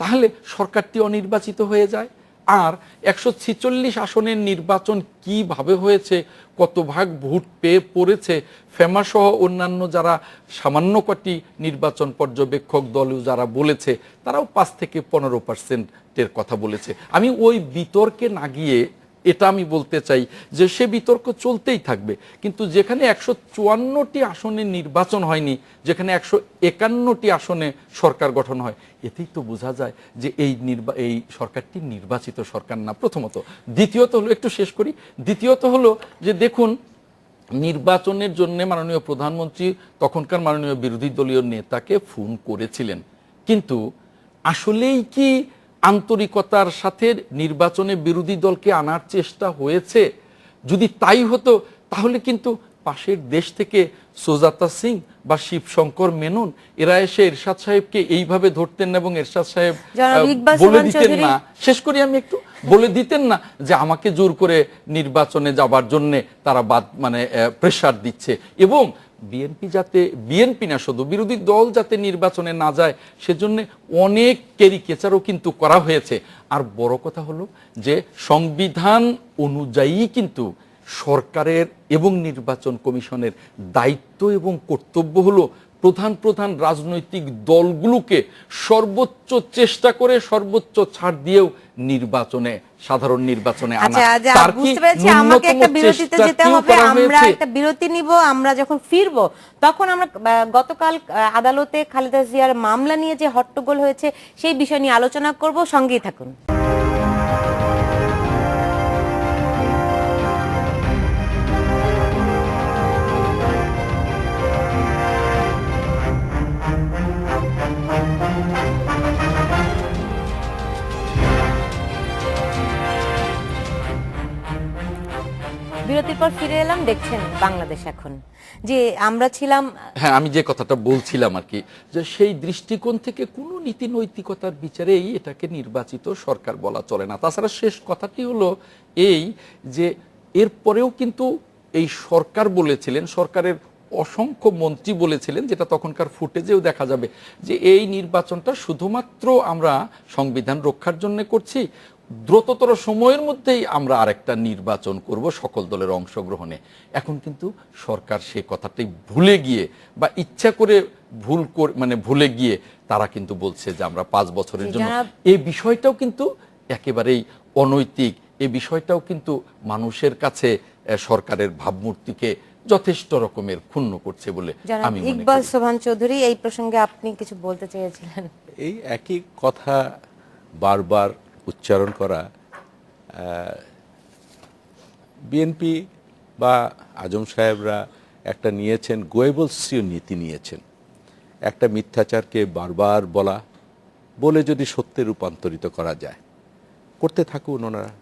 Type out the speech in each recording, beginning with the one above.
তাহলে সরকারটি অনির্বাচিত হয়ে যায়। আর 146 আসনের নির্বাচন কিভাবে হয়েছে, কত ভাগ ভোট পেয়ে পড়েছে, ফেমা সহ অন্যান্য যারা সামান্য কটি নির্বাচন পর্যবেক্ষক দল যারা বলেছে, তারাও 5 থেকে 15%-এর কথা বলেছে। আমি ওই বিতর্কে না গিয়ে এটা আমি বলতে চাই যে সে বিতর্ক চলতেই থাকবে, কিন্তু যেখানে 154টি আসনে নির্বাচন হয়নি, যেখানে 151টি আসনে সরকার গঠন হয়, এতেই তো বোঝা যায় যে এই সরকারটি নির্বাচিত সরকার না, প্রথমত। দ্বিতীয়ত হলো, একটু শেষ করি, দ্বিতীয়ত হলো যে দেখুন, নির্বাচনের জন্য মাননীয় প্রধানমন্ত্রী তখনকার মাননীয় বিরোধী দলীয় নেতাকে ফোন করেছিলেন, কিন্তু আসলেই কি আন্তরিকতার সাথে নির্বাচনে বিরোধী দলকে আনার চেষ্টা হয়েছে? যদি তাই হতো তাহলে কিন্তু পাশের দেশ থেকে সুজাতা সিং বা শিবশঙ্কর মেনন এরা এসে এরশাদ সাহেবকে এইভাবে ধরতেন না, এবং এরশাদ সাহেব বলে দিতেন না, শেষ করি আমি একটু, বলে দিতেন না যে আমাকে জোর করে নির্বাচনে যাবার জন্য তারা প্রেসার দিচ্ছে, এবং বিএনপি না শুধু বিরোধী দল যাতে নির্বাচনে না যায় সেজন্য অনেক ক্যারিকেচারও কিন্তু করা হয়েছে। আর বড় কথা হলো যে সংবিধান অনুযায়ী কিন্তু সরকারের এবং নির্বাচন কমিশনের দায়িত্ব এবং কর্তব্য হলো প্রধান প্রধান রাজনৈতিক দলগুলোকে সর্বোচ্চ চেষ্টা করে সর্বোচ্চ ছাড় দিয়েও নির্বাচনে, সাধারণ নির্বাচনে আনা। তার কি আমাকে একটা বিরতিতে যেতে হবে, আমরা একটা বিরতি নিব। আমরা যখন ফিরবো তখন আমরা গতকাল আদালতে খালেদা জিয়ার মামলা নিয়ে যে হট্টগোল হয়েছে সেই বিষয় নিয়ে আলোচনা করব, সঙ্গেই থাকুন। বিরতির পর ফিরে এলাম, দেখছেন বাংলাদেশ এখন। যে আমরা ছিলাম, হ্যাঁ, আমি যে কথাটা বলছিলাম আর কি, যে সেই দৃষ্টিকোণ থেকে কোনো নীতি নৈতিকতার বিচারেই এটাকে নির্বাচিত সরকার বলা চলে না। তাছাড়া শেষ কথাটি হলো এই যে এরপরেও কিন্তু এই সরকার বলেছিলেন, সরকারের অসংখ্য মন্ত্রী বলেছিলেন, যেটা তখনকার ফুটেজেও দেখা যাবে, যে এই নির্বাচনটা শুধুমাত্র আমরা সংবিধান রক্ষার জন্য করছি, দ্রুততর সময়ের মধ্যেই আমরা আরেকটা নির্বাচন করব সকল দলের অংশগ্রহণে। এখন কিন্তু সরকার সে কথাটাই ভুলে গিয়ে বা ইচ্ছা করে ভুলে গিয়ে তারা কিন্তু বলছে যে আমরা 5 বছরের জন্য। এই বিষয়টাও কিন্তু একেবারেই অনৈতিক, এই বিষয়টাও কিন্তু মানুষের কাছে সরকারের ভাবমূর্তিকে যথেষ্ট রকমের ক্ষুণ্ণ করছে বলে আমি মনে করি। ইকবাল সোবহান চৌধুরী, এই প্রসঙ্গে আপনি কিছু বলতে চেয়েছিলেন। এই একই কথা বারবার উচ্চারণ করা, বিএনপি বা আজম সাহেবরা একটা নিয়েছেন, গোয়েবলসীয় নীতি নিয়েছেন, একটা মিথ্যাচারকে বারবার বলে যদি সত্যে রূপান্তরিত করা যায়, করতে থাকুন ওনারা।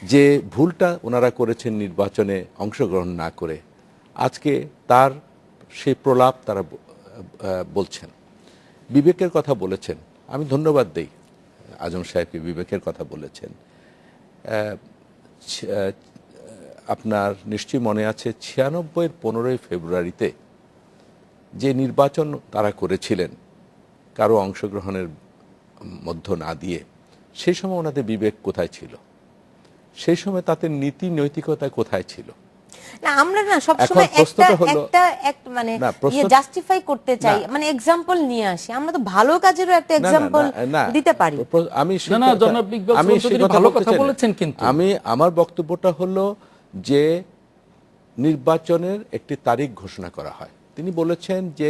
যে ভুলটা ওনারা করেছেন নির্বাচনে অংশগ্রহণ না করে, আজকে তার সেই প্রলাপ তারা বলছেন। বিবেকের কথা বলেছেন, আমি ধন্যবাদ দেই আজম সাহেবকে, বিবেকের কথা বলেছেন। আপনার নিশ্চয়ই মনে আছে 96-এর 15ই ফেব্রুয়ারিতে যে নির্বাচন তারা করেছিলেন কারো অংশগ্রহণের মধ্য না দিয়ে, সেই সময় ওনাদের বিবেক কোথায় ছিল? সেই সময় তাদের নীতি নৈতিকতা কোথায় ছিল? না, আমরা না সবসময় একটা মানে জাস্টিফাই করতে চাই, মানে এক্সাম্পল নিয়ে আসি। আমরা তো ভালো কাজেরও একটা এক্সাম্পল দিতে পারি। আমি আমার বক্তব্যটা হলো যে নির্বাচনের একটি তারিখ ঘোষণা করা হয়। তিনি বলেছেন যে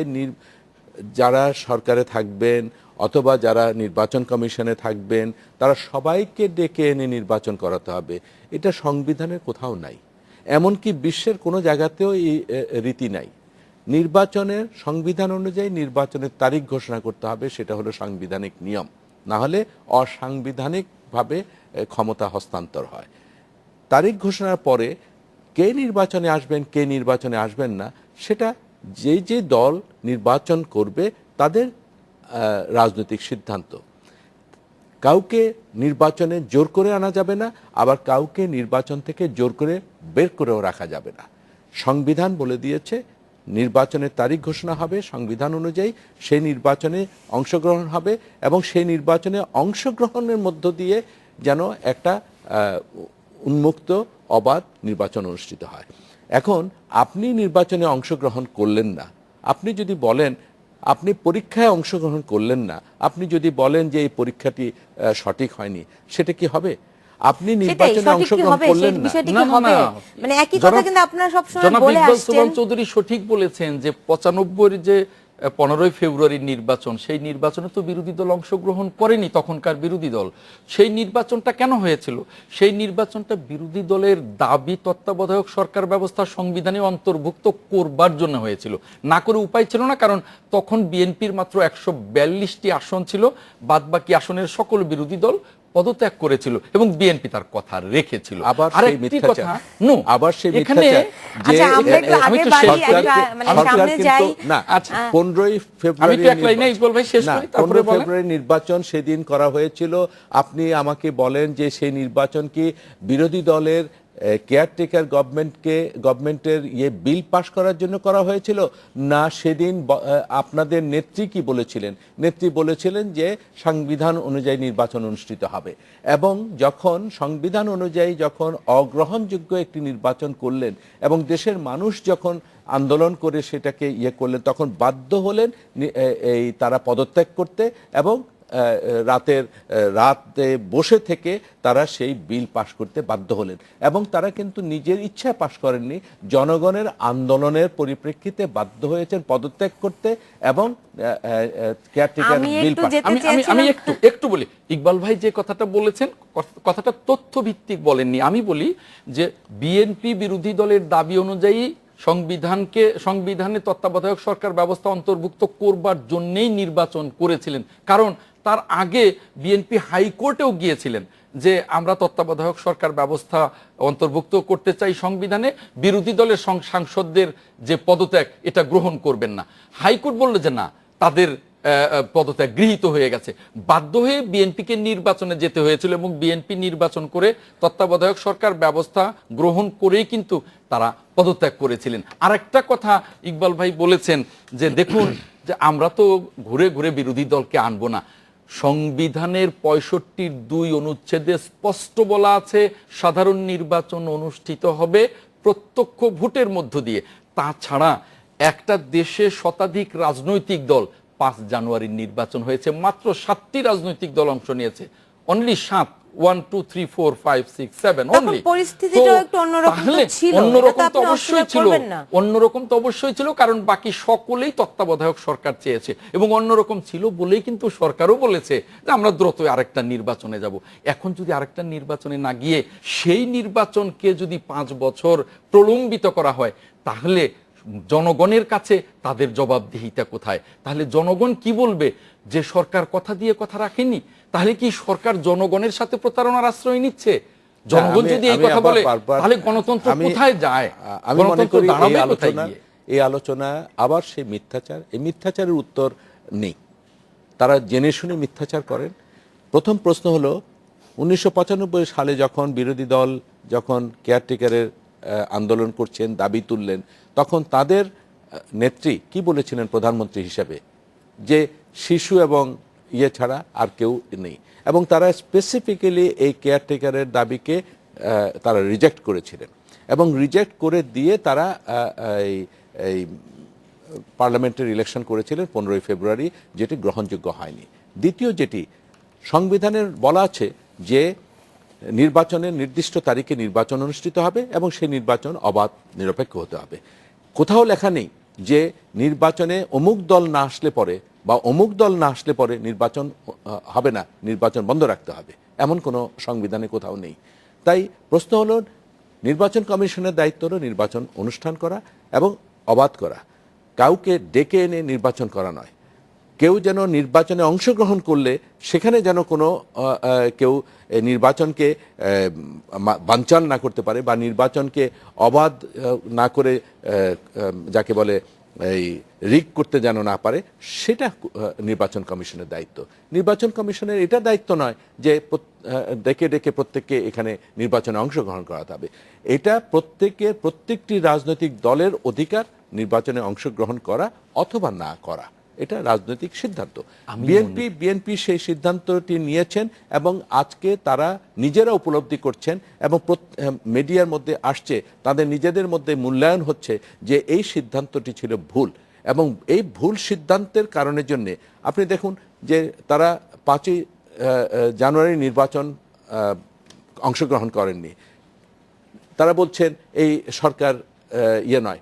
যারা সরকারে থাকবেন অথবা যারা নির্বাচন কমিশনে থাকবেন তারা সবাইকে ডেকে এনে নির্বাচন করাতে হবে। এটা সংবিধানের কোথাও নাই, এমনকি বিশ্বের কোনো জায়গাতেও এই রীতি নাই। নির্বাচনের সংবিধান অনুযায়ী নির্বাচনের তারিখ ঘোষণা করতে হবে, সেটা হলো সাংবিধানিক নিয়ম, না হলে অসাংবিধানিকভাবে ক্ষমতা হস্তান্তর হয়। তারিখ ঘোষণার পরে কে নির্বাচনে আসবেন কে নির্বাচনে আসবেন না, সেটা যে দল নির্বাচন করবে তাদের রাজনৈতিক সিদ্ধান্ত। কাউকে নির্বাচনে জোর করে আনা যাবে না, আবার কাউকে নির্বাচন থেকে জোর করে বের করেও রাখা যাবে না। সংবিধান বলে দিয়েছে নির্বাচনের তারিখ ঘোষণা হবে সংবিধান অনুযায়ী, সেই নির্বাচনে অংশগ্রহণ হবে এবং সেই নির্বাচনে অংশগ্রহণের মধ্য দিয়ে যেন একটা উন্মুক্ত অবাধ নির্বাচন অনুষ্ঠিত হয়। এখন আপনি নির্বাচনে অংশগ্রহণ করলেন না, আপনি যদি বলেন আপনি পরীক্ষায় অংশগ্রহণ করলেন না, আপনি যদি বলেন যে এই পরীক্ষাটি সঠিক হয়নি, সেটা কি হবে? আপনি নির্বাচনে অংশগ্রহণ করলেন না। মানে একই কথা কিন্তু আপনারা সব সময় বলে আসছেন। সুমন চৌধুরী সঠিক বলেছেন যে 95 যে 15 ফেব্রুয়ারির নির্বাচন, সেই নির্বাচনে তো বিরোধী দল অংশগ্রহণ করেনি, তখনকার বিরোধী দল। সেই নির্বাচনটা কেন হয়েছিল? সেই নির্বাচনটা বিরোধী দলের দাবি তত্ত্বাবধায়ক সরকার ব্যবস্থা সংবিধানে অন্তর্ভুক্ত করবার জন্য হয়েছিল, না করে উপায় ছিল না। কারণ তখন বিএনপির মাত্র 142টি আসন ছিল, বাদবাকি আসনের সকল বিরোধী দল পদত্যাগ করেছিল এবং বিএনপি তার কথা রেখেছিল। আবার আরেকটি কথা, আবার সেই এখানে আচ্ছা আমরা একটু আগে বাড়ি মানে সামনে যাই। না, 15 ফেব্রুয়ারি নির্বাচন সেদিন করা হয়েছিল। আপনি আমাকে বলেন যে সেই নির্বাচন কি বিরোধী দলের কেয়ারটেকার গভর্নমেন্টের বিল পাশ করার জন্য করা হয়েছিল না? সেদিন আপনাদের নেত্রী কি বলেছিলেন? নেত্রী বলেছিলেন যে সংবিধান অনুযায়ী নির্বাচন অনুষ্ঠিত হবে, এবং যখন সংবিধান অনুযায়ী যখন অগ্রহণযোগ্য একটি নির্বাচন করলেন এবং দেশের মানুষ যখন আন্দোলন করে সেটাকে করলেন, তখন বাধ্য হলেন এই তারা পদত্যাগ করতে এবং রাতে বসে থেকে তারা সেই বিল পাশ করতে বাধ্য হলেন। এবং তারা কিন্তু নিজের ইচ্ছায় পাশ করেননি, জনগণের আন্দোলনের পরিপ্রেক্ষিতে বাধ্য হয়েছেন পদত্যাগ করতে এবং কেয়ারটেকার বিল পাশ। আমি একটু বলি, ইকবাল ভাই যে কথাটা বলেছেন কথাটা তথ্য ভিত্তিক বলেননি। আমি বলি যে বিএনপি বিরোধী দলের দাবি অনুযায়ী সংবিধানে তত্ত্বাবধায়ক সরকার ব্যবস্থা অন্তর্ভুক্ত করবার জন্যই নির্বাচন করেছিলেন। কারণ তার আগে বিএনপি হাইকোর্টেও গিয়েছিলেন যে আমরা তত্ত্বাবধায়ক সরকার ব্যবস্থা অন্তর্ভুক্ত করতে চাই সংবিধানে, বিরোধী দলের সাংসদদের যে পদত্যাগ এটা গ্রহণ করবেন না। হাইকোর্ট বলল যে না, তাদের পদত্যাগ গৃহীত হয়ে গেছে। বাধ্য হয়ে বিএনপিকে নির্বাচনে যেতে হয়েছিল এবং বিএনপি নির্বাচন করে তত্ত্বাবধায়ক সরকার ব্যবস্থা গ্রহণ করেই কিন্তু তারা পদত্যাগ করেছিলেন। আরেকটা কথা ইকবাল ভাই বলেছেন যে দেখুন যে আমরা তো ঘুরে ঘুরে বিরোধী দলকে আনবো না। সংবিধানের 65(2) অনুচ্ছেদে স্পষ্ট বলা আছে সাধারণ নির্বাচন অনুষ্ঠিত হবে প্রত্যক্ষ ভোটের মধ্য দিয়ে। তাছাড়া একটা দেশে শতাধিক রাজনৈতিক দল, 5 জানুয়ারির নির্বাচন হয়েছে, মাত্র 7টি রাজনৈতিক দল অংশ নিয়েছে, অনলি 7, 1 2 3 4 5 6 7 অনলি। পরিস্থিতিটা একটু অন্যরকম ছিল, অন্যরকম তো অবশ্যই ছিল, অন্যরকম তো অবশ্যই ছিল, কারণ বাকি সকলেই তত্ত্বাবধায়ক সরকার চেয়েছে এবং অন্যরকম ছিল বলেই কিন্তু সরকারও বলেছে যে আমরা দ্রুত আরেকটা নির্বাচনে যাব। এখন যদি আরেকটা নির্বাচনে না গিয়ে সেই নির্বাচনকে যদি 5 বছর প্রলম্বিত করা হয়, তাহলে জনগণের কাছে তাদের জবাবদিহিতা কোথায়? তাহলে জনগণ কি বলবে যে সরকার কথা দিয়ে কথা রাখেনি? তাহলে কি সরকার জনগণের সাথে প্রতারণার আশ্রয় নিচ্ছে? জনগণ যদি এই কথা বলে তাহলে গণতন্ত্র কোথায় যায়? আমি মনে করি এই আলোচনা আবার সেই মিথ্যাচার, এই মিথ্যাচারের উত্তর নেই। তারা জেনে শুনে মিথ্যাচার করেন। প্রথম প্রশ্ন হলো 1995 সালে যখন বিরোধী দল যখন কেয়ারটেকারের আন্দোলন করছেন, দাবি তুললেন, তখন তাদের নেত্রী কি বলেছিলেন প্রধানমন্ত্রী হিসেবে? যে শিশু এবং ছাড়া আর কেউ নেই, এবং তারা স্পেসিফিক্যালি এই কেয়ারটেকারের দাবিকে তারা রিজেক্ট করেছিলেন এবং রিজেক্ট করে দিয়ে তারা এই পার্লামেন্টের ইলেকশন করেছিলেন 15 ফেব্রুয়ারি, যেটি গ্রহণযোগ্য হয়নি। দ্বিতীয় যেটি সংবিধানের বলা আছে যে নির্বাচনের নির্দিষ্ট তারিখে নির্বাচন অনুষ্ঠিত হবে এবং সেই নির্বাচন অবাধ নিরপেক্ষ হতে হবে। কোথাও লেখা নেই যে নির্বাচনে অমুক দল না আসলে পরে বা অমুক দল না আসলে পরে নির্বাচন হবে না, নির্বাচন বন্ধ রাখতে হবে, এমন কোনো সংবিধানে কোথাও নেই। তাই প্রশ্ন হলো নির্বাচন কমিশনের দায়িত্ব হলো নির্বাচন অনুষ্ঠান করা এবং অবাধ করা, কাউকে ডেকে এনে নির্বাচন করা নয়। কেউ যেন নির্বাচনে অংশগ্রহণ করলে সেখানে যেন কোনো কেউ নির্বাচনকে বানচাল না করতে পারে বা নির্বাচনকে অবাধ না করে যাকে বলে এই রিগ করতে যেন না পারে, সেটা নির্বাচন কমিশনের দায়িত্ব। নির্বাচন কমিশনের এটা দায়িত্ব নয় যে ডেকে ডেকে প্রত্যেককে এখানে নির্বাচনে অংশগ্রহণ করাতে হবে। এটা প্রত্যেকটি রাজনৈতিক দলের অধিকার নির্বাচনে অংশগ্রহণ করা অথবা না করা, এটা রাজনৈতিক সিদ্ধান্ত। আমি বিএনপি সেই সিদ্ধান্তটি নিয়েছেন এবং আজকে তারা নিজেরা উপলব্ধি করছেন এবং মিডিয়ার মধ্যে আসছে, তাদের নিজেদের মধ্যে মূল্যায়ন হচ্ছে যে এই সিদ্ধান্তটি ছিল ভুল এবং এই ভুল সিদ্ধান্তের কারণের জন্যে আপনি দেখুন যে তারা 5ই জানুয়ারি নির্বাচন অংশগ্রহণ করেননি। তারা বলছেন এই সরকার ইয়ে নয়,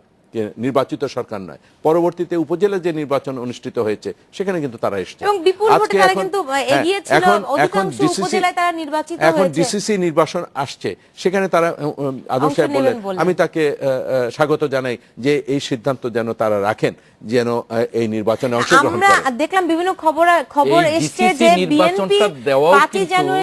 নির্বাচিত সরকার নয়। পরবর্তীতে উপজেলা যে নির্বাচন অনুষ্ঠিত হয়েছে সেখানে কিন্তু তারা এসেছে এবং বিপুল ভোটে তারা কিন্তু এগিয়ে ছিল, অধিকাংশ উপজেলায় তারা নির্বাচিত হয়েছে। এখন ডিসিসি নির্বাচন আসছে, সেখানে তারা আদম সাহেব বললেন, আমি তাকে স্বাগত জানাই যে এই সিদ্ধান্ত যেন তারা রাখেন, যেন এই নির্বাচনে অংশগ্রহণ করেন। আমরা দেখলাম বিভিন্ন খবর এসছে যে বিএনপি 5ই জানুয়ারি